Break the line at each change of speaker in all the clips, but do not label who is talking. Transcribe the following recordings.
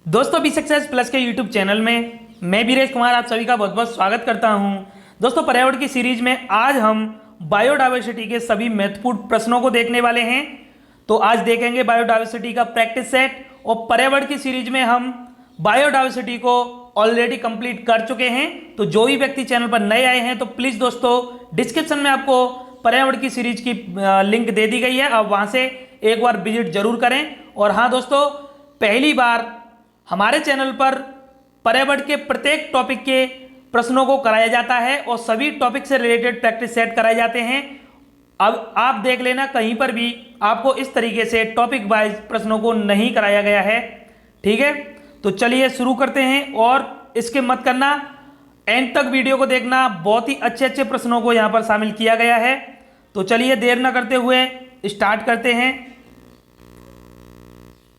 दोस्तों B success plus के YouTube channel में मैं बीरेश कुमार आप सभी का बहुत बहुत स्वागत करता हूं। दोस्तों पर्यावरण की सीरीज में आज हम बायोडायवर्सिटी के सभी महत्वपूर्ण प्रश्नों को देखने वाले हैं। तो आज देखेंगे बायोडायवर्सिटी का प्रैक्टिस सेट, और पर्यावरण की सीरीज में हम बायोडायवर्सिटी को ऑलरेडी कंप्लीट कर चुके हैं। तो जो भी व्यक्ति चैनल पर नए आए हैं तो प्लीज़ दोस्तों डिस्क्रिप्शन में आपको पर्यावरण की सीरीज की लिंक दे दी गई है, आप वहाँ से एक बार विजिट जरूर करें। और हाँ दोस्तों, पहली बार हमारे चैनल पर पर्यावरण के प्रत्येक टॉपिक के प्रश्नों को कराया जाता है और सभी टॉपिक से रिलेटेड प्रैक्टिस सेट कराए जाते हैं। अब आप देख लेना, कहीं पर भी आपको इस तरीके से टॉपिक वाइज प्रश्नों को नहीं कराया गया है। ठीक है, तो चलिए शुरू करते हैं। और इसके मत करना, एंड तक वीडियो को देखना, बहुत ही अच्छे अच्छे प्रश्नों को यहाँ पर शामिल किया गया है। तो चलिए देर न करते हुए स्टार्ट करते हैं।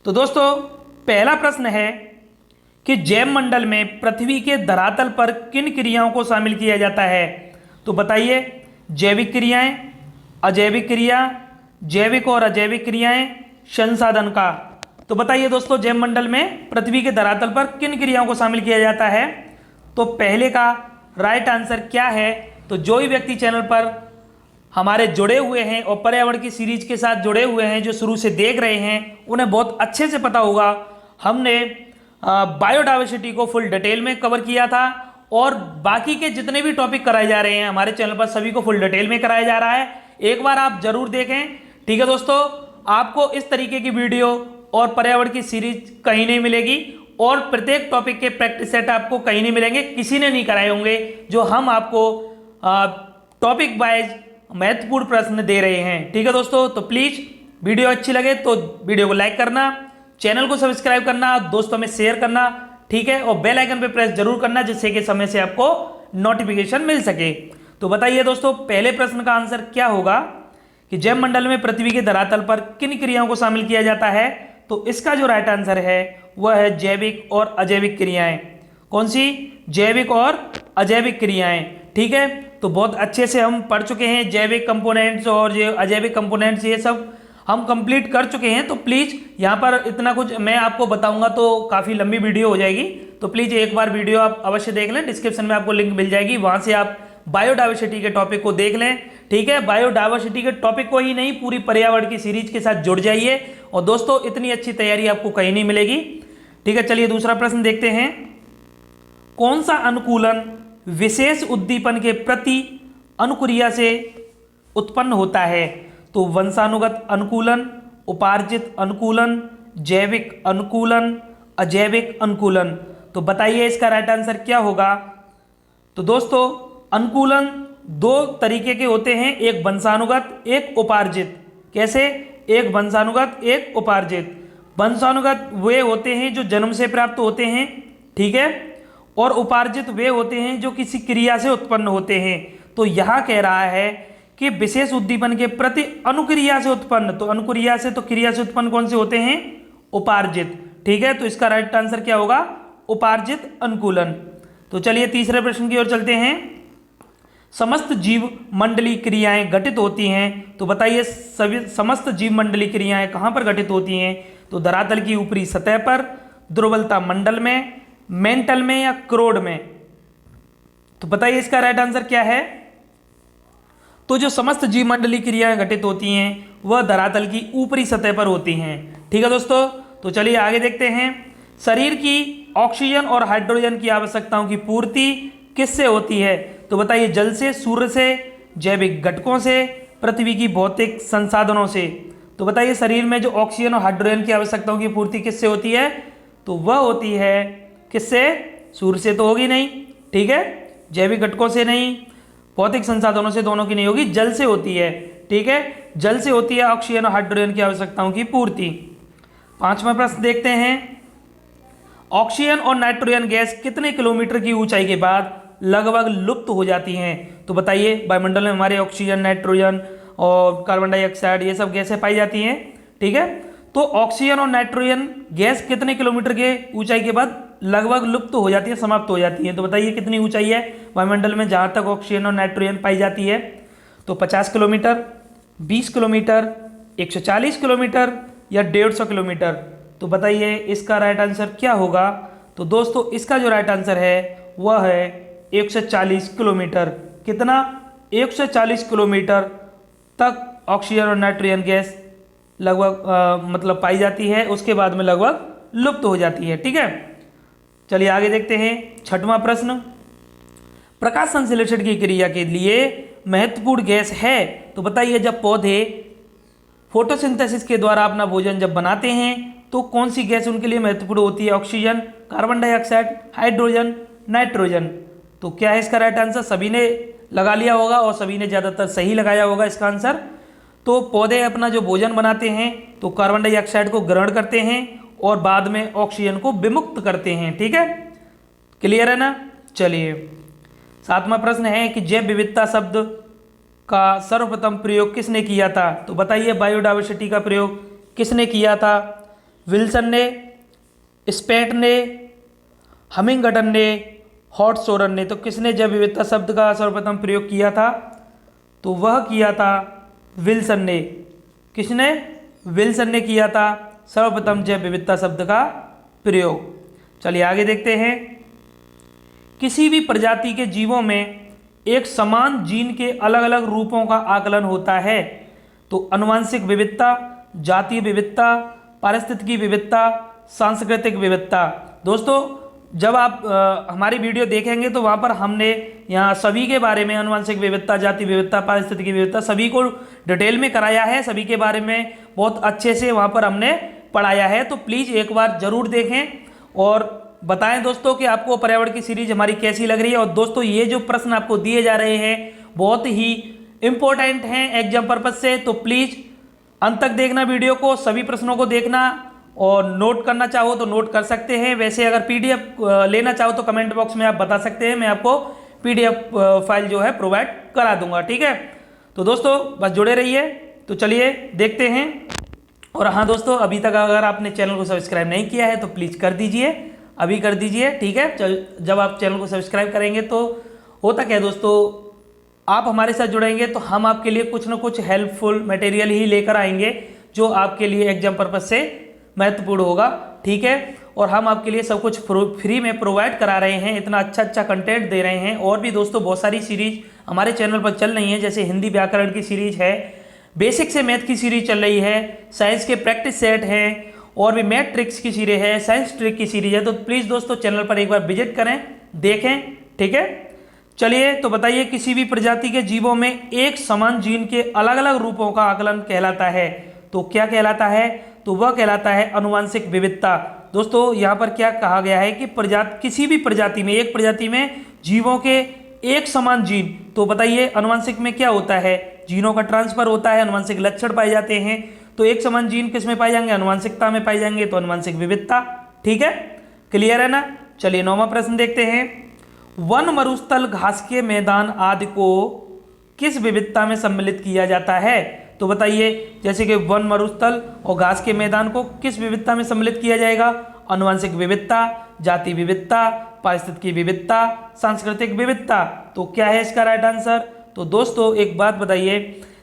तो दोस्तों पहला प्रश्न है कि जैव मंडल में पृथ्वी के धरातल पर किन क्रियाओं को शामिल किया जाता है। तो बताइए, जैविक क्रियाएं, अजैविक क्रिया, जैविक और अजैविक क्रियाएं, संसाधन का। तो बताइए दोस्तों, जैव मंडल में पृथ्वी के धरातल पर किन क्रियाओं को शामिल किया जाता है। तो पहले का राइट आंसर क्या है। तो जो भी व्यक्ति चैनल पर हमारे जुड़े हुए हैं और पर्यावरण की सीरीज के साथ जुड़े हुए हैं, जो शुरू से देख रहे हैं, उन्हें बहुत अच्छे से पता होगा हमने बायोडायवर्सिटी को फुल डिटेल में कवर किया था, और बाकी के जितने भी टॉपिक कराए जा रहे हैं हमारे चैनल पर सभी को फुल डिटेल में कराया जा रहा है। एक बार आप जरूर देखें। ठीक है दोस्तों, आपको इस तरीके की वीडियो और पर्यावरण की सीरीज कहीं नहीं मिलेगी, और प्रत्येक टॉपिक के प्रैक्टिस सेट आपको कहीं नहीं मिलेंगे, किसी ने नहीं कराए होंगे जो हम आपको टॉपिक वाइज महत्वपूर्ण प्रश्न दे रहे हैं। ठीक है दोस्तों, तो प्लीज वीडियो अच्छी लगे तो वीडियो को लाइक करना, चैनल को सब्सक्राइब करना, दोस्तों में शेयर करना, ठीक है, और बेल आइकन पे प्रेस जरूर करना, जिससे कि समय से आपको नोटिफिकेशन मिल सके। तो बताइए दोस्तों, पहले प्रश्न का आंसर क्या होगा कि जैव मंडल में पृथ्वी के धरातल पर किन क्रियाओं को शामिल किया जाता है। तो इसका जो राइट आंसर है वह है जैविक और अजैविक क्रियाएं। कौन सी? जैविक और अजैविक क्रियाएं। ठीक है, तो बहुत अच्छे से हम पढ़ चुके हैं जैविक कंपोनेंट्स और ये अजैविक कंपोनेंट्स, ये सब हम कंप्लीट कर चुके हैं। तो प्लीज़ यहाँ पर इतना कुछ मैं आपको बताऊंगा तो काफ़ी लंबी वीडियो हो जाएगी, तो प्लीज़ एक बार वीडियो आप अवश्य देख लें। डिस्क्रिप्शन में आपको लिंक मिल जाएगी, वहाँ से आप बायोडायवर्सिटी के टॉपिक को देख लें। ठीक है, बायोडायवर्सिटी के टॉपिक को ही नहीं, पूरी पर्यावरण की सीरीज के साथ जुड़ जाइए। और दोस्तों इतनी अच्छी तैयारी आपको कहीं नहीं मिलेगी। ठीक है, चलिए दूसरा प्रश्न देखते हैं। कौन सा अनुकूलन विशेष उद्दीपन के प्रति अनुक्रिया से उत्पन्न होता है। तो वंशानुगत अनुकूलन, उपार्जित अनुकूलन, जैविक अनुकूलन, अजैविक अनुकूलन। तो बताइए इसका राइट आंसर क्या होगा। तो दोस्तों अनुकूलन दो तरीके के होते हैं, एक वंशानुगत, एक उपार्जित। कैसे? एक वंशानुगत, एक उपार्जित। वंशानुगत वे होते हैं जो जन्म से प्राप्त होते हैं, ठीक है, और उपार्जित वे होते हैं जो किसी क्रिया से उत्पन्न होते हैं। तो यह कह रहा है कि विशेष उद्दीपन के प्रति अनुक्रिया से उत्पन्न, तो अनुक्रिया से, तो क्रिया से उत्पन्न कौन से होते हैं? उपार्जित। ठीक है, तो इसका राइट आंसर क्या होगा? उपार्जित अनुकूलन। तो चलिए तीसरे प्रश्न की ओर चलते हैं। समस्त जीव मंडलीय क्रियाएं घटित होती हैं। तो बताइए सभी समस्त जीव मंडलीय क्रियाएं कहाँ पर घटित होती हैं। तो धरातल की ऊपरी सतह पर, दुर्बलता मंडल में, मेंटल में, या क्रोड में। तो बताइए इसका राइट आंसर क्या है। तो जो समस्त जीव मंडलीय क्रियाएं घटित होती हैं वह धरातल की ऊपरी सतह पर होती हैं। ठीक है दोस्तों, तो चलिए आगे देखते हैं। शरीर की ऑक्सीजन और हाइड्रोजन की आवश्यकताओं की पूर्ति किससे होती है। तो बताइए जल से, सूर्य से, जैविक घटकों से, पृथ्वी की भौतिक संसाधनों से। तो बताइए शरीर में जो ऑक्सीजन और हाइड्रोजन की आवश्यकताओं की पूर्ति किससे होती है। तो वह होती है किससे? सूर्य से तो होगी नहीं, ठीक है, जैविक घटकों से नहीं, भौतिक संसाधनों से, दोनों की नहीं होगी, जल से होती है। ठीक है, जल से होती है ऑक्सीजन और हाइड्रोजन की आवश्यकताओं की पूर्ति। पांचवा प्रश्न देखते हैं। ऑक्सीजन और नाइट्रोजन गैस कितने किलोमीटर की ऊंचाई के बाद लगभग लुप्त हो जाती हैं। तो बताइए वायुमंडल में हमारे ऑक्सीजन, नाइट्रोजन और कार्बन डाइऑक्साइड ये सब गैसें पाई जाती हैं। ठीक है, तो ऑक्सीजन और नाइट्रोजन गैस कितने किलोमीटर के ऊंचाई के बाद लगभग लुप्त हो जाती है, समाप्त हो जाती है। तो बताइए कितनी ऊंचाई है वायुमंडल में जहाँ तक ऑक्सीजन और नाइट्रोजन पाई जाती है। तो 50 किलोमीटर, 20 किलोमीटर, 140 किलोमीटर या 150 किलोमीटर। तो बताइए इसका राइट आंसर क्या होगा। तो दोस्तों इसका जो राइट आंसर है वह है 140 किलोमीटर। कितना? 140 किलोमीटर तक ऑक्सीजन और नाइट्रोजन गैस लगभग मतलब पाई जाती है, उसके बाद में लगभग लुप्त हो जाती है। ठीक है, चलिए आगे देखते हैं। छठवां प्रश्न, प्रकाश संश्लेषण की क्रिया के लिए महत्वपूर्ण गैस है। तो बताइए जब पौधे फोटोसिंथेसिस के द्वारा अपना भोजन जब बनाते हैं तो कौन सी गैस उनके लिए महत्वपूर्ण होती है? Oxygen, carbon dioxide, hydrogen, nitrogen. तो क्या है इसका राइट आंसर? सभी ने लगा लिया होगा और सभी ने ज़्यादातर सही लगाया होगा इसका आंसर। तो पौधे अपना जो भोजन बनाते हैं तो कार्बन डाइऑक्साइड को ग्रहण करते हैं और बाद में ऑक्सीजन को विमुक्त करते हैं। ठीक है, क्लियर है ना। चलिए सातवां प्रश्न है कि जैव विविधता शब्द का सर्वप्रथम प्रयोग किसने किया था? तो बताइए बायोडाइवर्सिटी का प्रयोग किसने किया था? विल्सन ने, स्पेट ने, हमिंगटन ने, हॉटसोरन ने। तो किसने जैव विविधता शब्द का सर्वप्रथम प्रयोग किया था? तो वह किया था विल्सन ने। किसने? विल्सन ने किया था सर्वप्रथम जैव विविधता शब्द का प्रयोग। चलिए आगे देखते हैं। किसी भी प्रजाति के जीवों में एक समान जीन के अलग अलग रूपों का आकलन होता है। तो आनुवंशिक विविधता, जातीय विविधता, पारिस्थितिकी विविधता, सांस्कृतिक विविधता। दोस्तों जब आप हमारी वीडियो देखेंगे तो वहाँ पर हमने यहाँ सभी के बारे में आनुवंशिक विविधता, जातीय विविधता, पारिस्थितिकी विविधता सभी को डिटेल में कराया है। सभी के बारे में बहुत अच्छे से वहाँ पर हमने पढ़ाया है। तो प्लीज़ एक बार ज़रूर देखें और बताएं दोस्तों कि आपको पर्यावरण की सीरीज हमारी कैसी लग रही है। और दोस्तों ये जो प्रश्न आपको दिए जा रहे हैं बहुत ही इम्पोर्टेंट हैं एग्जाम पर्पज से, तो प्लीज़ अंत तक देखना वीडियो को, सभी प्रश्नों को देखना और नोट करना चाहो तो नोट कर सकते हैं। वैसे अगर पीडीएफ लेना चाहो तो कमेंट बॉक्स में आप बता सकते हैं, मैं आपको पीडीएफ फाइल जो है प्रोवाइड करा दूंगा। ठीक है, तो दोस्तों बस जुड़े रहिए। तो चलिए देखते हैं। और हाँ दोस्तों, अभी तक अगर आपने चैनल को सब्सक्राइब नहीं किया है तो प्लीज़ कर दीजिए, अभी कर दीजिए। ठीक है, जब आप चैनल को सब्सक्राइब करेंगे तो होता क्या है दोस्तों, आप हमारे साथ जुड़ेंगे तो हम आपके लिए कुछ ना कुछ हेल्पफुल मटेरियल ही लेकर आएंगे जो आपके लिए एग्जाम पर्पज से महत्वपूर्ण होगा। ठीक है, और हम आपके लिए सब कुछ फ्री में प्रोवाइड करा रहे हैं, इतना अच्छा अच्छा कंटेंट दे रहे हैं। और भी दोस्तों बहुत सारी सीरीज हमारे चैनल पर चल रही हैं, जैसे हिंदी व्याकरण की सीरीज है, बेसिक से मैथ की सीरीज चल रही है, साइंस के प्रैक्टिस सेट हैं, और भी मैथ ट्रिक्स की सीरीज है, साइंस ट्रिक की सीरीज है। तो प्लीज़ दोस्तों चैनल पर एक बार विजिट करें, देखें। ठीक है, चलिए तो बताइए किसी भी प्रजाति के जीवों में एक समान जीन के अलग अलग रूपों का आकलन कहलाता है। तो क्या कहलाता है? तो वह कहलाता है आनुवंशिक विविधता। दोस्तों यहाँ पर क्या कहा गया है कि किसी भी प्रजाति में, एक प्रजाति में जीवों के एक समान जीन। तो बताइए आनुवंशिक में क्या होता है? जीनों का ट्रांसफर होता है, आनुवंशिक लक्षण पाए जाते हैं। तो एक समान जीन किस में पाए जाएंगे? आनुवंशिकता में पाए जाएंगे, तो आनुवंशिक विविधता। ठीक है, क्लियर है ना। चलिए 9वां प्रश्न देखते हैं। वन, मरुस्थल, घास के मैदान आदि को किस विविधता में सम्मिलित किया जाता है? तो बताइए जैसे कि वन, मरुस्थल और घास के मैदान को किस विविधता में सम्मिलित किया जाएगा? आनुवंशिक विविधता, जातीय विविधता, पारिस्थितिकी विविधता, सांस्कृतिक विविधता। तो क्या है इसका राइट आंसर? तो दोस्तों एक बात बताइए,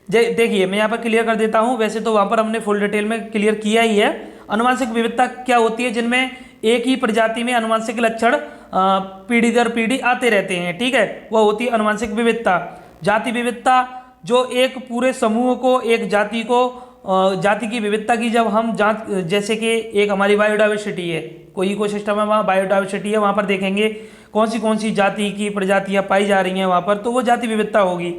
देखिए मैं यहाँ पर क्लियर कर देता हूँ, वैसे तो वहाँ पर हमने फुल डिटेल में क्लियर किया ही है। आनुवंशिक विविधता क्या होती है? जिनमें एक ही प्रजाति में आनुवंशिक लक्षण पीढ़ी दर पीढ़ी आते रहते हैं। ठीक है, वह होती है आनुवंशिक विविधता। जाति विविधता, जो एक पूरे समूह को, एक जाति को, जाति की विविधता की जब हम जांच, जैसे कि एक हमारी बायोडाइवर्सिटी है, कोई इकोसिस्टम है, वहाँ बायोडाइवर्सिटी है, वहाँ पर देखेंगे कौन सी जाति की प्रजातियाँ पाई जा रही हैं वहाँ पर, तो वो जाति विविधता होगी।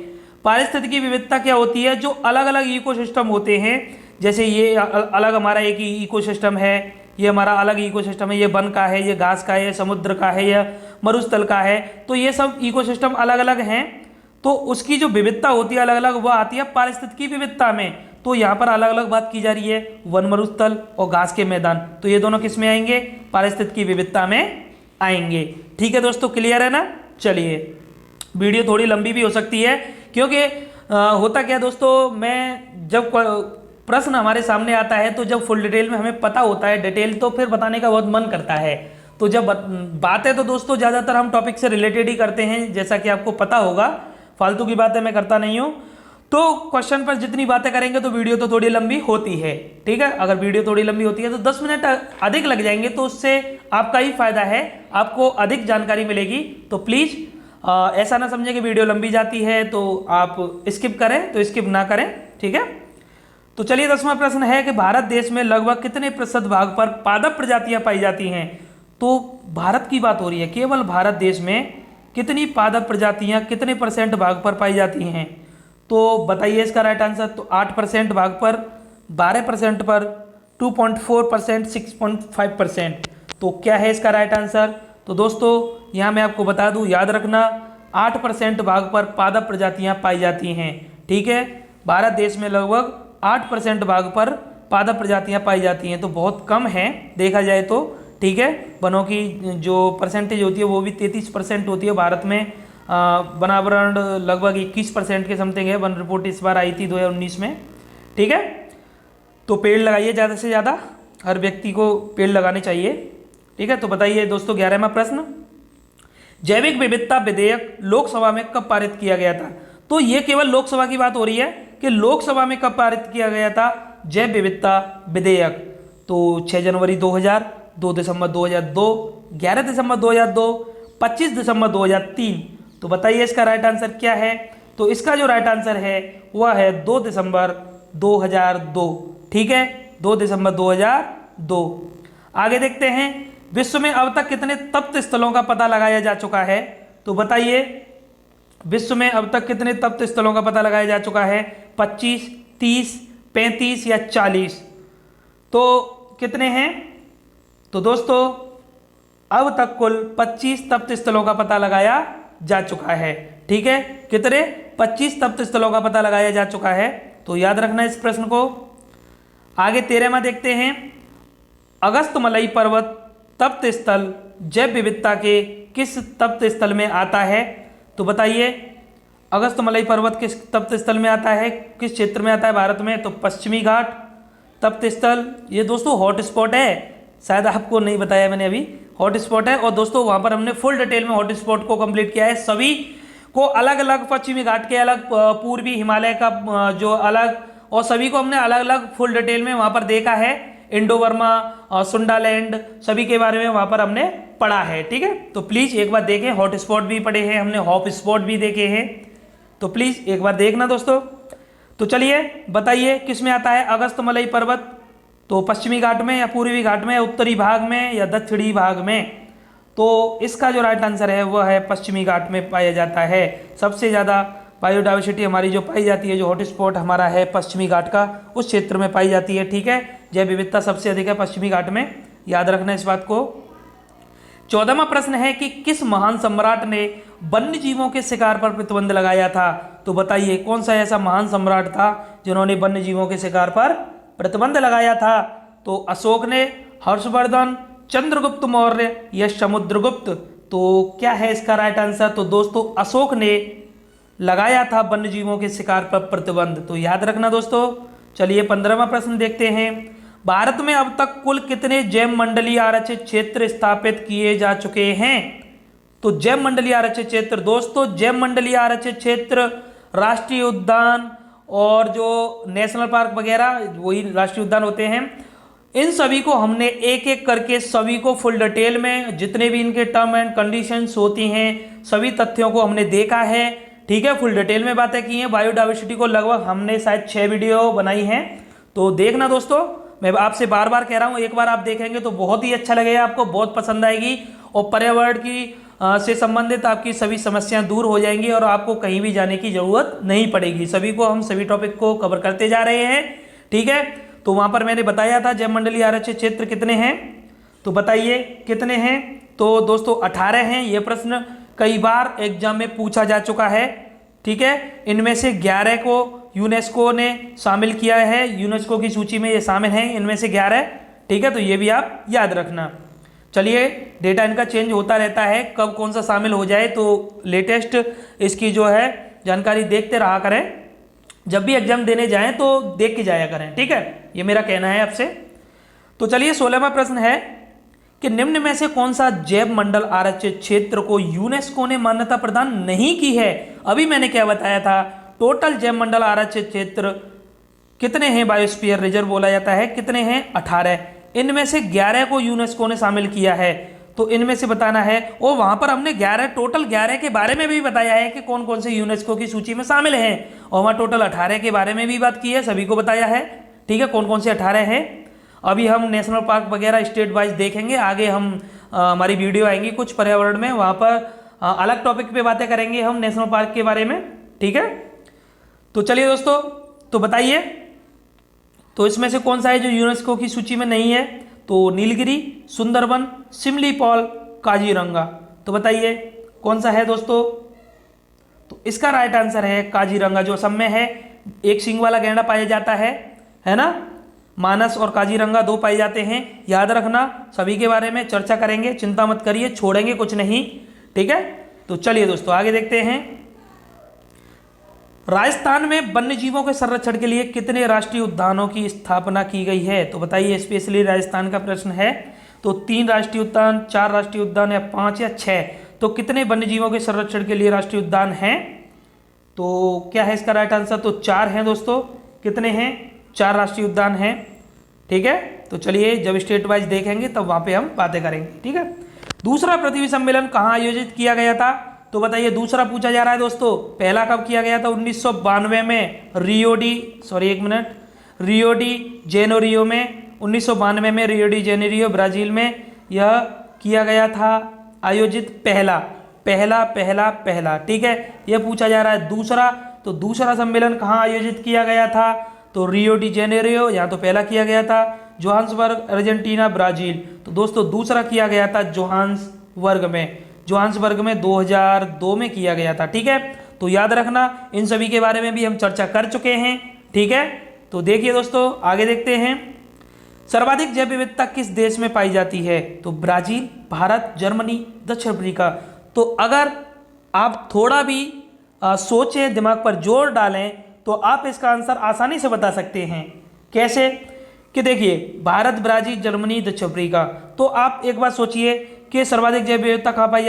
पारिस्थितिकी विविधता क्या होती है? जो अलग अलग इकोसिस्टम होते हैं, जैसे ये अलग हमारा एक इकोसिस्टम है, ये हमारा अलग इकोसिस्टम है, ये वन का है, ये घास का है, ये समुद्र का है, या मरुस्थल का है। तो ये सब इकोसिस्टम अलग अलग हैं, तो उसकी जो विविधता होती है अलग अलग, वह आती है पारिस्थितिकी विविधता में। तो यहाँ पर अलग अलग बात की जा रही है, वन, मरुस्थल और घास के मैदान, तो ये दोनों किस में आएंगे? पारिस्थितिकी विविधता में आएंगे। ठीक है दोस्तों, क्लियर है ना। चलिए वीडियो थोड़ी लंबी भी हो सकती है, क्योंकि होता क्या दोस्तों, मैं जब प्रश्न हमारे सामने आता है तो जब फुल डिटेल में हमें पता होता है डिटेल, तो फिर बताने का बहुत मन करता है। तो जब बात है तो दोस्तों ज़्यादातर हम टॉपिक से रिलेटेड ही करते हैं, जैसा कि आपको पता होगा, फालतू की बातें मैं करता नहीं हूँ। तो क्वेश्चन पर जितनी बातें करेंगे तो वीडियो तो थोड़ी लंबी होती है, ठीक है। अगर वीडियो थोड़ी लंबी होती है तो 10 मिनट अधिक लग जाएंगे, तो उससे आपका ही फायदा है, आपको अधिक जानकारी मिलेगी। तो प्लीज़ ऐसा ना समझें कि वीडियो लंबी जाती है तो आप स्किप करें, तो स्किप ना करें, ठीक है। तो चलिए 10वां प्रश्न है कि भारत देश में लगभग कितने प्रतिशत भाग पर पादप प्रजातियां पाई जाती हैं। तो भारत की बात हो रही है, केवल भारत देश में कितनी पादप प्रजातियां कितने % भाग पर पाई जाती हैं। तो बताइए इसका राइट आंसर। तो 8% भाग पर, 12% पर, 2.4%, 6.5%। तो क्या है इसका राइट आंसर। तो दोस्तों यहाँ मैं आपको बता दूँ, याद रखना 8% भाग पर पादप प्रजातियाँ पाई जाती हैं, ठीक है। भारत देश में लगभग 8% भाग पर पादप प्रजातियाँ पाई जाती हैं, तो बहुत कम है देखा जाए तो, ठीक है। वनों की जो परसेंटेज होती है वो भी 33% होती है भारत में। वनावरण लगभग 21% के समथिंग है। वन रिपोर्ट इस बार आई थी 2019 में, ठीक है। तो पेड़ लगाइए ज़्यादा से ज़्यादा, हर व्यक्ति को पेड़ लगाने चाहिए, ठीक है। तो बताइए दोस्तों 11वां प्रश्न, जैविक विविधता विधेयक लोकसभा में कब पारित किया गया था। तो ये केवल लोकसभा की बात हो रही है कि लोकसभा में कब पारित किया गया था जैव विविधता विधेयक। तो 6 जनवरी 2000, 2 दिसंबर 2002, 11 दिसंबर 2002, 25 दिसंबर 2003। तो बताइए इसका राइट आंसर क्या है। तो इसका जो राइट आंसर है वह है 2 दिसंबर 2002, ठीक है, 2 दिसंबर 2002। आगे देखते हैं, विश्व में अब तक कितने तप्त स्थलों का पता लगाया जा चुका है। तो बताइए विश्व में अब तक कितने तप्त स्थलों का पता लगाया जा चुका है, 25, 30, 35 या 40। तो कितने हैं। तो दोस्तों अब तक कुल 25 तप्त स्थलों का पता लगाया जा चुका है, ठीक है। कितने, 25 तप्त स्थलों का पता लगाया जा चुका है। तो याद रखना इस प्रश्न को। आगे 13वां देखते हैं, अगस्त्यमलई पर्वत तप्त स्थल जैव विविधता के किस तप्त स्थल में आता है। तो बताइए अगस्त्यमलई पर्वत किस तप्त स्थल में आता है, किस क्षेत्र में आता है भारत में। तो पश्चिमी घाट तप्त स्थल, ये दोस्तों हॉट स्पॉट है, शायद आपको नहीं बताया मैंने अभी, हॉट स्पॉट है। और दोस्तों वहाँ पर हमने फुल डिटेल में हॉट स्पॉट को कंप्लीट किया है, सभी को अलग अलग, पश्चिमी घाट के अलग, पूर्वी हिमालय का जो अलग, और सभी को हमने अलग अलग फुल डिटेल में वहाँ पर देखा है। इंडो वर्मा, सुंडालैंड, सभी के बारे में वहाँ पर हमने पढ़ा है, ठीक है। तो प्लीज़ एक बार देखें, हॉट स्पॉट भी पढ़े हैं हमने, हॉट स्पॉट भी देखे हैं, तो प्लीज़ एक बार देखना दोस्तों। तो चलिए बताइए किस में आता है अगस्त्यमलई पर्वत। तो पश्चिमी घाट में या पूर्वी घाट में, उत्तरी भाग में या दक्षिणी भाग में। तो इसका जो राइट आंसर है वह है पश्चिमी घाट में पाया जाता है। सबसे ज़्यादा बायोडाइवर्सिटी हमारी जो पाई जाती है, जो हॉट स्पॉट हमारा है पश्चिमी घाट का, उस क्षेत्र में पाई जाती है, ठीक है। जैव विविधता सबसे अधिक है पश्चिमी घाट में, याद रखना इस बात को। 14वां प्रश्न है कि किस महान सम्राट ने वन्य जीवों के शिकार पर प्रतिबंध लगाया था। तो बताइए कौन सा ऐसा महान सम्राट था जिन्होंने वन्य जीवों के शिकार पर प्रतिबंध लगाया था। तो अशोक ने, हर्षवर्धन, चंद्रगुप्त मौर्य या समुद्रगुप्त। तो क्या है इसका राइट आंसर। तो दोस्तों अशोक ने लगाया था वन्य जीवों के शिकार पर प्रतिबंध, तो याद रखना दोस्तों। चलिए 15वां प्रश्न देखते हैं, भारत में अब तक कुल कितने जैव मंडलीय आरक्षित क्षेत्र स्थापित किए जा चुके हैं। तो जैव मंडलीय आरक्षित क्षेत्र, दोस्तों जैव मंडलीय आरक्षित क्षेत्र राष्ट्रीय उद्यान और जो नेशनल पार्क वगैरह वही राष्ट्रीय उद्यान होते हैं, इन सभी को हमने एक एक करके सभी को फुल डिटेल में, जितने भी इनके टर्म एंड कंडीशंस होती हैं, सभी तथ्यों को हमने देखा है, ठीक है। फुल डिटेल में बातें की हैं। बायोडाइवर्सिटी को लगभग हमने शायद 6 वीडियो बनाई हैं, तो देखना दोस्तों। मैं आपसे बार बार कह रहा हूँ, एक बार आप देखेंगे तो बहुत ही अच्छा लगेगा, आपको बहुत पसंद आएगी, और पर्यावरण की से संबंधित आपकी सभी समस्याएं दूर हो जाएंगी और आपको कहीं भी जाने की ज़रूरत नहीं पड़ेगी। सभी को हम सभी टॉपिक को कवर करते जा रहे हैं, ठीक है। तो वहाँ पर मैंने बताया था जैव मंडलीय आरक्षित क्षेत्र कितने हैं, तो बताइए कितने हैं। तो दोस्तों 18 हैं। ये प्रश्न कई बार एग्जाम में पूछा जा चुका है, ठीक है। इनमें से 11 को यूनेस्को ने शामिल किया है, यूनेस्को की सूची में ये शामिल हैं इनमें से 11, ठीक है। तो ये भी आप याद रखना। चलिए डेटा इनका चेंज होता रहता है, कब कौन सा शामिल हो जाए, तो लेटेस्ट इसकी जो है जानकारी देखते रहा करें, जब भी एग्जाम देने जाएं तो देख के जाया करें, ठीक है। ये मेरा कहना है आपसे। तो चलिए 16वां प्रश्न है कि निम्न में से कौन सा जैव मंडल आरक्षित क्षेत्र को यूनेस्को ने मान्यता प्रदान नहीं की है। अभी मैंने क्या बताया था, टोटल जैव मंडल आरक्षित क्षेत्र कितने हैं, बायोस्फीयर रिजर्व बोला जाता है, कितने हैं, 18। इनमें से 11 को यूनेस्को ने शामिल किया है, तो इनमें से बताना है। और वहां पर हमने 11 टोटल 11 के बारे में भी बताया है कि कौन कौन से यूनेस्को की सूची में शामिल हैं, और वहां टोटल 18 के बारे में भी बात की है, सभी को बताया है। ठीक है, कौन कौन से 18 हैं। अभी हम नेशनल पार्क वगैरह स्टेट वाइज देखेंगे, आगे हम हमारी वीडियो आएंगी कुछ पर्यावरण में, वहां पर अलग टॉपिक पे बातें करेंगे हम नेशनल पार्क के बारे में। ठीक है, तो चलिए दोस्तों, तो बताइए, तो इसमें से कौन सा है जो यूनेस्को की सूची में नहीं है, तो नीलगिरी, सुंदरबन, सिमलीपाल, काजीरंगा। तो बताइए कौन सा है दोस्तों। तो इसका राइट आंसर है काजीरंगा, जो असम में है। एक सींग वाला गैंडा पाया जाता है ना। मानस और काजीरंगा 2 पाए जाते हैं, याद रखना। सभी के बारे में चर्चा करेंगे, चिंता मत करिए, छोड़ेंगे कुछ नहीं। ठीक है, तो चलिए दोस्तों आगे देखते हैं। राजस्थान में वन्य जीवों के संरक्षण के लिए कितने राष्ट्रीय उद्यानों की स्थापना की गई है, तो बताइए। स्पेशली राजस्थान का प्रश्न है, तो 3 राष्ट्रीय उद्यान, 4 राष्ट्रीय उद्यान, या 5 या 6, तो कितने वन्य जीवों के संरक्षण के लिए राष्ट्रीय उद्यान हैं। तो क्या है इसका राइट आंसर, तो 4 हैं दोस्तों। कितने हैं, 4 राष्ट्रीय उद्यान हैं। ठीक है, तो चलिए जब स्टेट वाइज देखेंगे तब वहां पे हम बातें करेंगे। ठीक है, दूसरा पृथ्वी सम्मेलन कहाँ आयोजित किया गया था, तो बताइए। दूसरा पूछा जा रहा है दोस्तों। पहला कब किया गया था, 1992 में रियो डी जेनेरियो में, 1992 में रियो डी जेनेरियो ब्राजील में यह किया गया था आयोजित। पहला। ठीक है, यह पूछा जा रहा है। दूसरा, तो दूसरा सम्मेलन कहाँ आयोजित किया गया था, तो रियो डी जेनेरियो, यहाँ तो पहला किया गया था। जोहान्सबर्ग अर्जेंटीना ब्राजील, तो दोस्तों दूसरा किया गया था जोहान्सबर्ग में 2002 में किया गया था। ठीक है, तो याद रखना, इन सभी के बारे में भी हम चर्चा कर चुके हैं। ठीक है, तो देखिए दोस्तों आगे देखते हैं। सर्वाधिक जैव विविधता किस देश में पाई जाती है, तो ब्राजील, भारत, जर्मनी, दक्षिण अफ्रीका। तो अगर आप थोड़ा भी सोचें, दिमाग पर जोर डालें, तो आप इसका आंसर आसानी से बता सकते हैं। कैसे, कि देखिए भारत, ब्राजील, जर्मनी, दक्षिण अफ्रीका। तो आप एक बात सोचिए कि सर्वाधिक जैव विविधता कहाँ पाई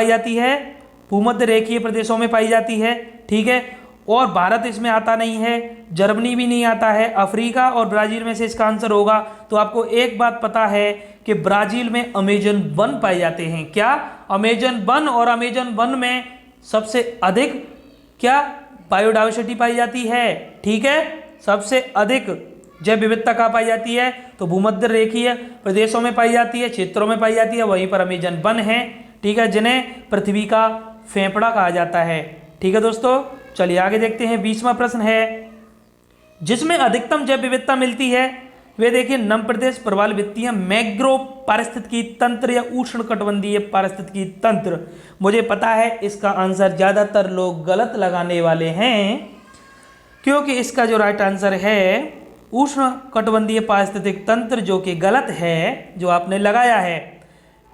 जाती है, भूमध्य रेखीय प्रदेशों में पाई जाती है। ठीक है, और भारत इसमें आता नहीं है, जर्मनी भी नहीं आता है, अफ्रीका और ब्राजील में से इसका आंसर होगा। तो आपको एक बात पता है कि ब्राजील में अमेजन वन पाए जाते हैं। क्या, अमेजन वन, और अमेजन वन में सबसे अधिक क्या बायोडाइवर्सिटी पाई जाती है। ठीक है, सबसे अधिक जैव विविधता कहाँ पाई जाती है, तो भूमध्य रेखीय प्रदेशों में पाई जाती है, क्षेत्रों में पाई जाती है, वहीं पर अमेजन वन है। ठीक है, जिन्हें पृथ्वी का फेफड़ा कहा जाता है। ठीक है दोस्तों, चलिए आगे देखते हैं। 20वां प्रश्न है, जिसमें अधिकतम जैव विविधता मिलती है वे देखिए। नम प्रदेश, प्रवाल वित्तीय, मैंग्रोव पारिस्थितिकी तंत्र, या उष्ण कटिबंधीय पारिस्थितिकी तंत्र। मुझे पता है इसका आंसर ज्यादातर लोग गलत लगाने वाले हैं, क्योंकि इसका जो राइट आंसर है उष्ण कटिबंधीय पारिस्थितिक तंत्र, जो कि गलत है, जो आपने लगाया है।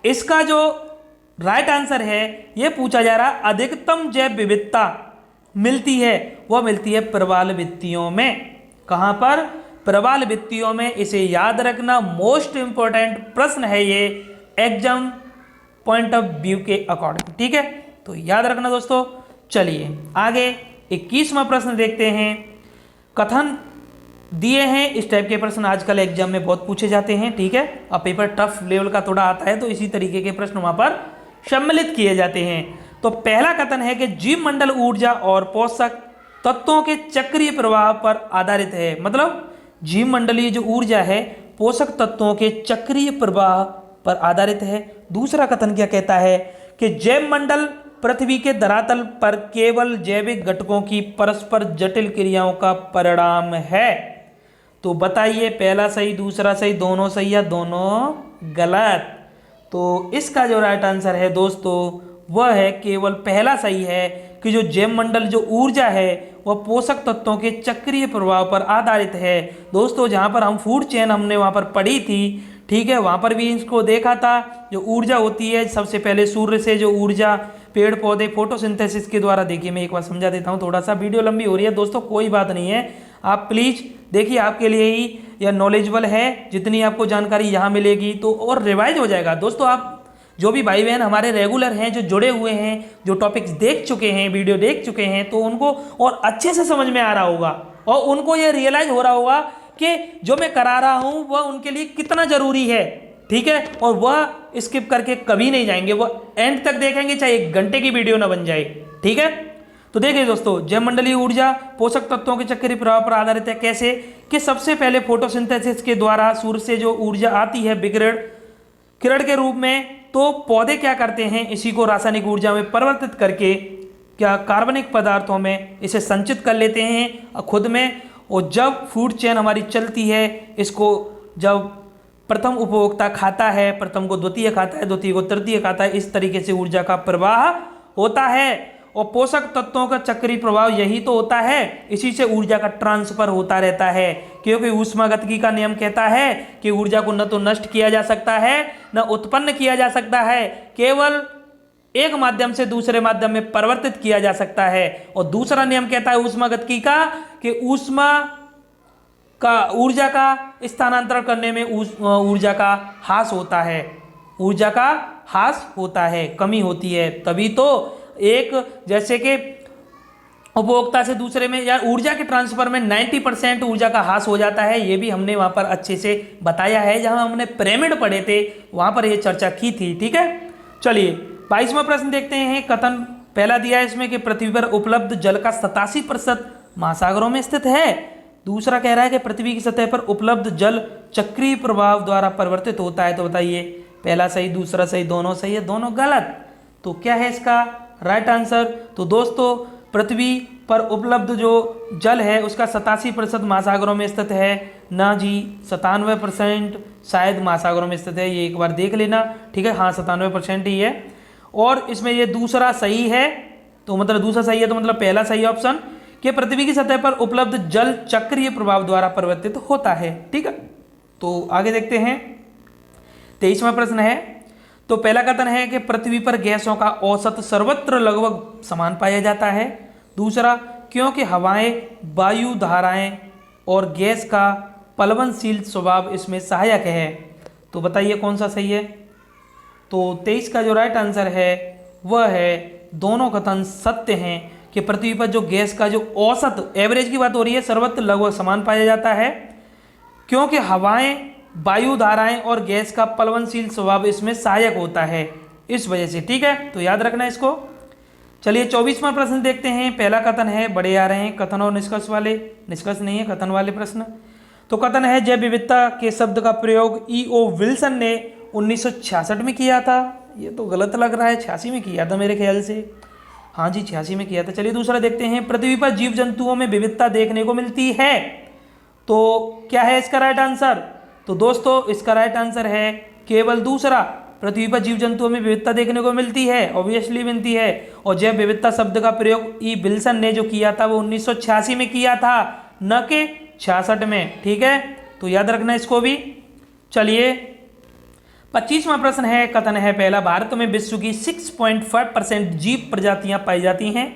इसका जो राइट आंसर है, यह पूछा जा रहा, अधिकतम जैव विविधता मिलती है, वह मिलती है प्रवाल वित्तियों में। कहां पर, प्रवाल वित्तियों में। इसे याद रखना, मोस्ट इंपॉर्टेंट प्रश्न है ये एग्जाम पॉइंट ऑफ व्यू के अकॉर्डिंग। ठीक है, तो याद रखना दोस्तों। चलिए आगे 21वां प्रश्न देखते हैं। कथन दिए हैं, इस टाइप के प्रश्न आजकल एग्जाम में बहुत पूछे जाते हैं। ठीक है, अब पेपर टफ लेवल का थोड़ा आता है, तो इसी तरीके के प्रश्न वहां पर सम्मिलित किए जाते हैं। तो पहला कथन है कि जीव मंडल ऊर्जा और पोषक तत्वों के चक्रीय प्रवाह पर आधारित है। मतलब जीव मंडलीय जो ऊर्जा है पोषक तत्वों के चक्रीय प्रवाह पर आधारित है। दूसरा कथन क्या कहता है कि जैव मंडल पृथ्वी के धरातल पर केवल जैविक घटकों की परस्पर जटिल क्रियाओं का परिणाम है। तो बताइए, पहला सही, दूसरा सही, दोनों सही या दोनों गलत। तो इसका जो राइट आंसर है दोस्तों, वह है केवल पहला सही है, कि जो जैव मंडल जो ऊर्जा है वह पोषक तत्वों के चक्रीय प्रभाव पर आधारित है। दोस्तों जहाँ पर हम फूड चेन हमने वहाँ पर पढ़ी थी, ठीक है, वहाँ पर भी इसको देखा था। जो ऊर्जा होती है, सबसे पहले सूर्य से जो ऊर्जा पेड़ पौधे फोटोसिंथेसिस के द्वारा, देखिए मैं एक बार समझा देता हूँ, थोड़ा सा वीडियो लंबी हो रही है दोस्तों, कोई बात नहीं है, आप प्लीज़ देखिए, आपके लिए ही यह नॉलेजेबल है। जितनी आपको जानकारी यहाँ मिलेगी तो और रिवाइज हो जाएगा दोस्तों। आप जो भी भाई बहन हमारे रेगुलर हैं, जो जुड़े हुए हैं, जो टॉपिक्स देख चुके हैं, वीडियो देख चुके हैं, तो उनको और अच्छे से समझ में आ रहा होगा और उनको ये रियलाइज हो रहा होगा कि जो मैं करा रहा हूँ वह उनके लिए कितना ज़रूरी है, ठीक है। और वह स्किप करके कभी नहीं जाएंगे, वह एंड तक देखेंगे, चाहे 1 घंटे की वीडियो ना बन जाए, ठीक है। तो देखिए दोस्तों, जैव मंडलीय ऊर्जा पोषक तत्वों के चक्रीय प्रभाव पर आधारित है। कैसे कि सबसे पहले फोटोसिंथेसिस के द्वारा सूर्य से जो ऊर्जा आती है विकिरण किरण के रूप में, तो पौधे क्या करते हैं, इसी को रासायनिक ऊर्जा में परिवर्तित करके क्या कार्बनिक पदार्थों में इसे संचित कर लेते हैं खुद में। और जब फूड चेन हमारी चलती है, इसको जब प्रथम उपभोक्ता खाता है, प्रथम को द्वितीय खाता है, द्वितीय को तृतीय खाता है, इस तरीके से ऊर्जा का प्रवाह होता है। और पोषक तत्वों का चक्रीय प्रभाव यही तो होता है, इसी से ऊर्जा का ट्रांसफर होता रहता है। क्योंकि ऊष्मागतिकी का नियम कहता है कि ऊर्जा को न तो नष्ट किया जा सकता है न उत्पन्न किया जा सकता है, केवल एक माध्यम से दूसरे माध्यम में परिवर्तित किया जा सकता है। और दूसरा नियम कहता है ऊष्मागतिकी का कि ऊर्जा का स्थानांतरण करने में ऊर्जा का ह्रास होता है, ऊर्जा का ह्रास होता है, कमी होती है। तभी तो एक जैसे कि उपभोक्ता से दूसरे में या ऊर्जा के ट्रांसफर में 90% ऊर्जा का ह्रास हो जाता है। ये भी हमने वहाँ पर अच्छे से बताया है, जहाँ हमने पिरामिड पढ़े थे वहाँ पर ये चर्चा की थी, ठीक है। चलिए 22वां प्रश्न देखते हैं। कथन पहला दिया है इसमें कि पृथ्वी पर उपलब्ध जल का 87% महासागरों में स्थित है। दूसरा कह रहा है कि पृथ्वी की सतह पर उपलब्ध जल चक्रीय प्रभाव द्वारा परिवर्तित होता है। तो बताइए, पहला सही, दूसरा सही, दोनों सही है, दोनों गलत। तो क्या है इसका राइट आंसर? तो दोस्तों, पृथ्वी पर उपलब्ध जो जल है उसका 87% महासागरों में स्थित है, ना जी 97% शायद महासागरों में स्थित है। ये एक बार देख लेना, ठीक है। हाँ, 97% ही है। और इसमें ये दूसरा सही है, तो मतलब दूसरा सही है, तो मतलब पहला सही ऑप्शन कि पृथ्वी की सतह पर उपलब्ध जल चक्रीय प्रभाव द्वारा परिवर्तित होता है, ठीक है। तो आगे देखते हैं, 23वां प्रश्न है। तो पहला कथन है कि पृथ्वी पर गैसों का औसत सर्वत्र लगभग समान पाया जाता है। दूसरा, क्योंकि हवाएं, वायु धाराएं और गैस का प्लवनशील स्वभाव इसमें सहायक है। तो बताइए कौन सा सही है? तो 23 का जो राइट आंसर है वह है, दोनों कथन सत्य हैं कि पृथ्वी पर जो गैस का जो औसत, एवरेज की बात हो रही है, सर्वत्र लगभग समान पाया जाता है, क्योंकि हवाएं, वायु धाराएं और गैस का प्लवनशील स्वभाव इसमें सहायक होता है, इस वजह से, ठीक है। तो याद रखना इसको। चलिए 24वां प्रश्न देखते हैं। पहला कथन है, बड़े आ रहे हैं कथन और निष्कर्ष वाले, निष्कर्ष नहीं है, कथन वाले प्रश्न। तो कथन है, जैव विविधता के शब्द का प्रयोग E.O. विल्सन ने 1966 में किया था। ये तो गलत लग रहा है, 86 में किया था मेरे ख्याल से। हाँ जी, 86 में किया था। चलिए दूसरा देखते हैं। पृथ्वी पर जीव जंतुओं में विविधता देखने को मिलती है। तो क्या है इसका राइट आंसर? तो दोस्तों, इसका राइट आंसर है केवल दूसरा, पृथ्वी पर जीव जंतुओं में विविधता देखने को मिलती है, ऑब्वियसली मिलती है। और जैव विविधता शब्द का प्रयोग E. विल्सन ने जो किया था वो 1986 में किया था, न कि 66 में, ठीक है। तो याद रखना इसको भी। चलिए 25वां प्रश्न है। कथन है पहला, भारत में विश्व की 6.5% जीव प्रजातियां पाई जाती हैं।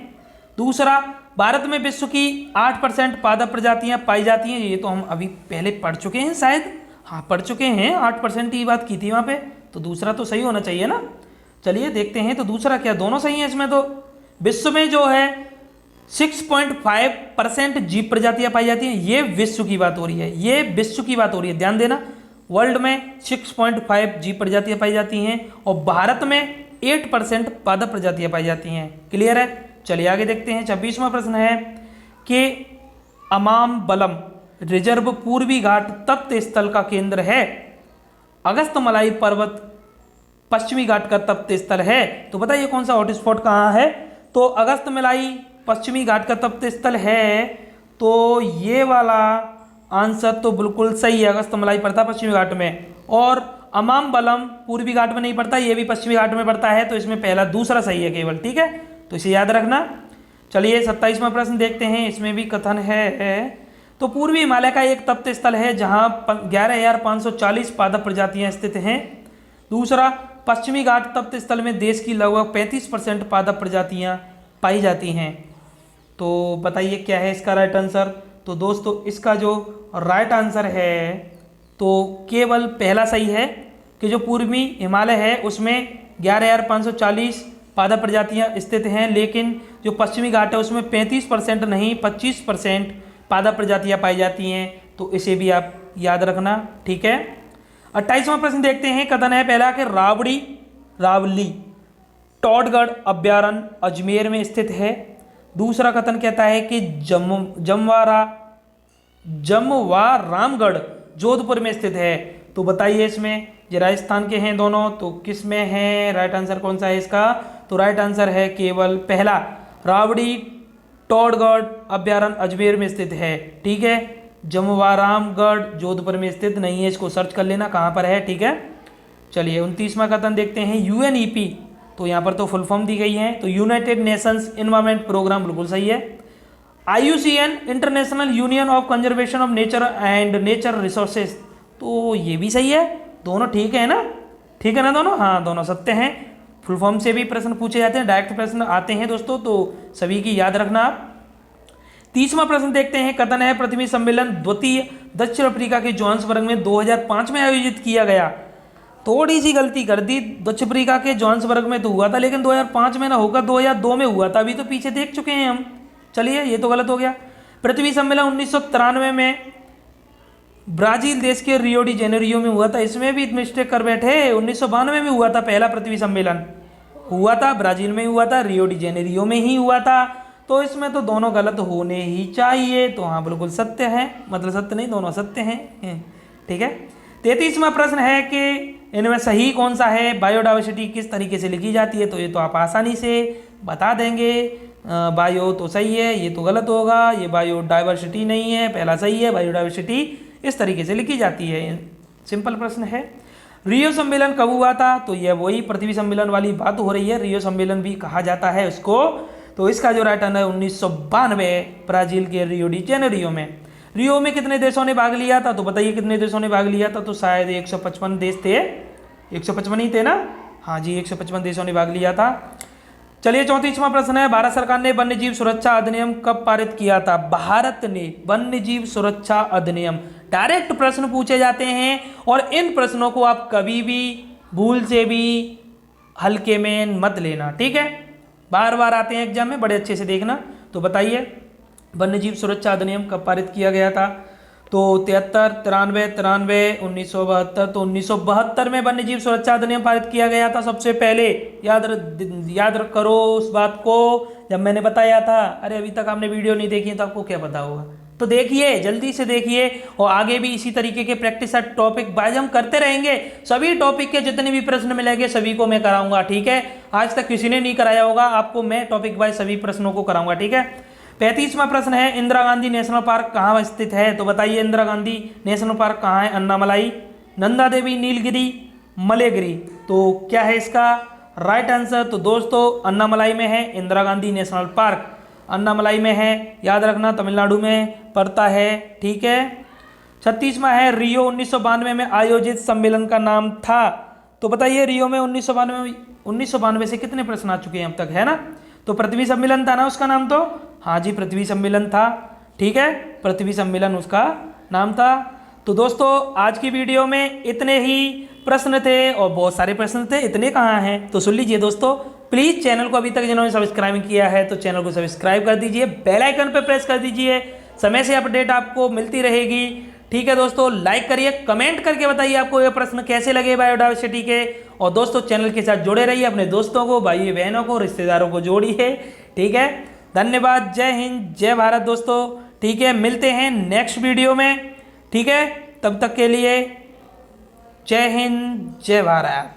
दूसरा, भारत में विश्व की 8% पादप प्रजातियां पाई जाती हैं। ये तो हम अभी पहले पढ़ चुके हैं शायद, हाँ पढ़ चुके हैं, 8% की बात की थी वहाँ पे। तो दूसरा तो सही होना चाहिए ना। चलिए देखते हैं, तो दूसरा क्या, दोनों सही हैं इसमें। तो विश्व में जो है 6.5% जीव प्रजातियां पाई जाती हैं, ये विश्व की बात हो रही है, ये विश्व की बात हो रही है, ध्यान देना। वर्ल्ड में 6.5 जीव प्रजातियां पाई जाती हैं और भारत में 8% पादप प्रजातियां पाई जाती हैं। क्लियर है? चलिए आगे देखते हैं। 26वां प्रश्न है कि अमामबलम रिजर्व पूर्वी घाट तप्त स्थल का केंद्र है। अगस्तमलाई पर्वत पश्चिमी घाट का तप्त स्थल है। तो बताइए कौन सा हॉटस्पॉट कहाँ है? तो अगस्तमलाई पश्चिमी घाट का तप्त स्थल है। तो ये वाला आंसर तो बिल्कुल सही है, अगस्तमलाई पड़ता है पश्चिमी घाट में। और अमामबलम पूर्वी घाट में नहीं पड़ता, ये भी पश्चिमी घाट में पड़ता है। तो इसमें पहला दूसरा सही है केवल, ठीक है। तो इसे याद रखना। चलिए 27वां प्रश्न देखते हैं। इसमें भी कथन है, तो पूर्वी हिमालय का एक तप्त स्थल है जहां 11,540 पादप प्रजातियां स्थित हैं। दूसरा, पश्चिमी घाट तप्त स्थल में देश की लगभग 35% पादप प्रजातियां पाई जाती हैं। तो बताइए क्या है इसका राइट आंसर? तो दोस्तों, इसका जो राइट आंसर है तो केवल पहला सही है कि जो पूर्वी हिमालय है उसमें 11,540 पादप प्रजातियां स्थित हैं, लेकिन जो पश्चिमी घाट है उसमें 35% नहीं 25% पादप प्रजातियां पाई जाती हैं। तो इसे भी आप याद रखना, ठीक है। 28वां प्रश्न देखते हैं। कथन है पहला कि रावली टॉडगढ़ अभ्यारण्य अजमेर में स्थित है। दूसरा कथन कहता है कि जमवारामगढ़ जोधपुर में स्थित है। तो बताइए इसमें, ये राजस्थान के हैं दोनों, तो किस में है? राइट आंसर कौन सा है इसका? तो राइट आंसर है केवल पहला, रावड़ी टॉडगढ़ अभ्यारण्य अजमेर में स्थित है, ठीक है। जमवारामगढ़ जोधपुर में स्थित नहीं है, इसको सर्च कर लेना कहाँ पर है, ठीक है। चलिए 29वां कथन देखते हैं। UNEP, तो यहाँ पर तो फुल फॉर्म दी गई है, तो यूनाइटेड नेशंस इन्वायरमेंट प्रोग्राम बिल्कुल सही है। IUCN international union of conservation of nature and nature resources, तो ये भी सही है, दोनों ठीक है ना, ठीक है ना दोनों? हाँ दोनों सत्य हैं। फुल फॉर्म से भी प्रश्न पूछे जाते हैं, डायरेक्ट प्रश्न आते हैं दोस्तों, तो सभी की याद रखना आप। 30वां प्रश्न देखते हैं। कथन है पृथ्वी सम्मेलन द्वितीय दक्षिण अफ्रीका के जोहान्सबर्ग में 2005 में आयोजित किया गया। थोड़ी सी गलती कर दी, दक्षिण अफ्रीका के जोहान्सबर्ग में तो हुआ था, लेकिन 2005 में ना होकर 2002 में हुआ था, अभी तो पीछे देख चुके हैं हम। चलिए ये तो गलत हो गया। पृथ्वी सम्मेलन 1993 में ब्राजील देश के रियो डी जेनेरियो में हुआ था, इसमें भी मिस्टेक कर बैठे। 1992 में हुआ था पहला पृथ्वी सम्मेलन, हुआ था ब्राजील में हुआ था, रियो डी जेनेरियो में ही हुआ था, तो इसमें तो दोनों गलत होने ही चाहिए। तो हाँ बिल्कुल सत्य है, मतलब सत्य नहीं, दोनों सत्य हैं, ठीक है। 33वां प्रश्न है कि इनमें सही कौन सा है? बायोडाइवर्सिटी किस तरीके से लिखी जाती है? तो ये तो आप आसानी से बता देंगे। बायो तो सही है, ये तो गलत होगा, ये बायोडाइवर्सिटी नहीं है, पहला सही है। बायोडाइवर्सिटी इस तरीके से लिखी जाती है, सिंपल प्रश्न है। रियो सम्मेलन कब हुआ था? तो यह वही पृथ्वी सम्मेलन वाली बात हो रही है, रियो सम्मेलन भी कहा जाता है उसको। तो इसका जो राइट आंसर है 1992 ब्राजील के रियो डी जेनेरियो में। रियो में कितने देशों ने भाग लिया था? तो बताइए कितने देशों ने भाग लिया था? तो शायद 155 देश थे, 155 ही थे ना? हाँ जी 155 देशों ने भाग लिया था। चलिए 34वां प्रश्न है। भारत सरकार ने वन्यजीव सुरक्षा अधिनियम कब पारित किया था? भारत ने वन्यजीव सुरक्षा अधिनियम, डायरेक्ट प्रश्न पूछे जाते हैं और इन प्रश्नों को आप कभी भी भूल से भी हल्के में मत लेना, ठीक है। बार बार आते हैं एग्जाम में, बड़े अच्छे से देखना। तो बताइए वन्यजीव सुरक्षा अधिनियम कब पारित किया गया था? तो 73, 93, 1972। तो 1972 में वन्यजीव सुरक्षा अधिनियम पारित किया गया था सबसे पहले। याद करो उस बात को, जब मैंने बताया था। अरे अभी तक आपने वीडियो नहीं देखी तो आपको क्या पता होगा? तो देखिए, जल्दी से देखिए, और आगे भी इसी तरीके के प्रैक्टिस टॉपिक वाइज हम करते रहेंगे। सभी टॉपिक के जितने भी प्रश्न मिलेंगे सभी को मैं कराऊंगा, ठीक है। आज तक किसी ने नहीं कराया होगा, आपको मैं टॉपिक वाइज सभी प्रश्नों को कराऊंगा, ठीक है। 35वां प्रश्न है। इंदिरा गांधी नेशनल पार्क कहाँ स्थित है? तो बताइए इंदिरा गांधी नेशनल पार्क कहाँ है? अन्नामलाई, नंदा देवी, नीलगिरी, मलेगिरी। तो क्या है इसका राइट आंसर? तो दोस्तों अन्नामलाई में है इंदिरा गांधी नेशनल पार्क, अन्नामलाई में है, याद रखना तमिलनाडु में पड़ता है, ठीक है। 36वां है। रियो 1992 में आयोजित सम्मेलन का नाम था। तो बताइए रियो में 1992 से कितने प्रश्न आ चुके हैं अब तक, है ना? तो पृथ्वी सम्मेलन था ना उसका नाम? तो हाँ जी पृथ्वी सम्मेलन था, ठीक है, पृथ्वी सम्मेलन उसका नाम था। तो दोस्तों आज की वीडियो में इतने ही प्रश्न थे, और बहुत सारे प्रश्न थे, इतने कहाँ हैं? तो सुन लीजिए दोस्तों, प्लीज़ चैनल को अभी तक जिन्होंने सब्सक्राइब किया है तो चैनल को सब्सक्राइब कर दीजिए, बेल आइकन पर प्रेस कर दीजिए, समय से अपडेट आपको मिलती रहेगी, ठीक है दोस्तों। लाइक करिए, कमेंट करके बताइए आपको ये प्रश्न कैसे लगे बायोडाइवर्सिटी के। और दोस्तों चैनल के साथ जुड़े रहिए, अपने दोस्तों को, भाई बहनों को, रिश्तेदारों को जोड़िए, ठीक है। धन्यवाद, जय हिंद, जय भारत दोस्तों, ठीक है। मिलते हैं नेक्स्ट वीडियो में, ठीक है। तब तक के लिए जय हिंद, जय भारत।